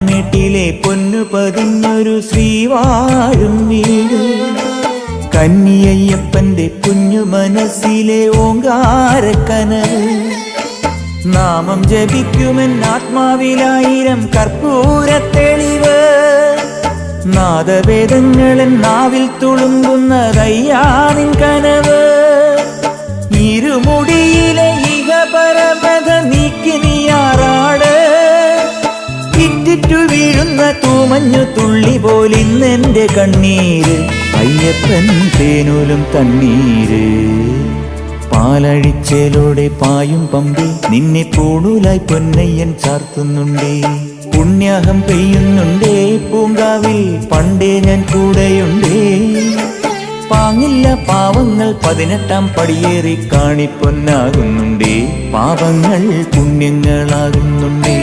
മേട്ടിലെ പൊന്നു പതിഞ്ഞൊരു ശ്രീവാഴും വീട്, കന്നിയയ്യപ്പന്റെ കുഞ്ഞു മനസ്സിലെ ഓങ്കാരക്കനൽ. നാമം ജപിക്കുമെൻ ആത്മാവിലായിരം കർപ്പൂര തെളിവ്, നാദവേദങ്ങളൻ നാവിൽ തുളുമ്പുന്നതയ്യാനിൻ കനവ്. ഇരുമുടിയിലെ ഇഹപരമത നീക്കി നീയാറാട്, ഇറ്റിറ്റു വീഴുന്ന തൂമഞ്ഞു തുള്ളി പോലിന്നെന്റെ കണ്ണീര്. അയ്യപ്പൻ തേനൂലും തണ്ണീര്. പാലഴിച്ചേലോടെ പായും പമ്പി നിന്നെ പൂണൂലായി പൊന്നയ്യൻ ചാർത്തുന്നുണ്ടേ. പുണ്യാഹം പെയ്യുന്നുണ്ടേ പൂങ്കാവിൽ പണ്ടേ ഞാൻ കൂടെയുണ്ടേ. പാങ്ങില്ല പാവങ്ങൾ 18-ാം പടിയേറി കാണിപ്പൊന്നാകുന്നുണ്ടേ. പാപങ്ങൾ പുണ്യങ്ങളാകുന്നുണ്ടേ.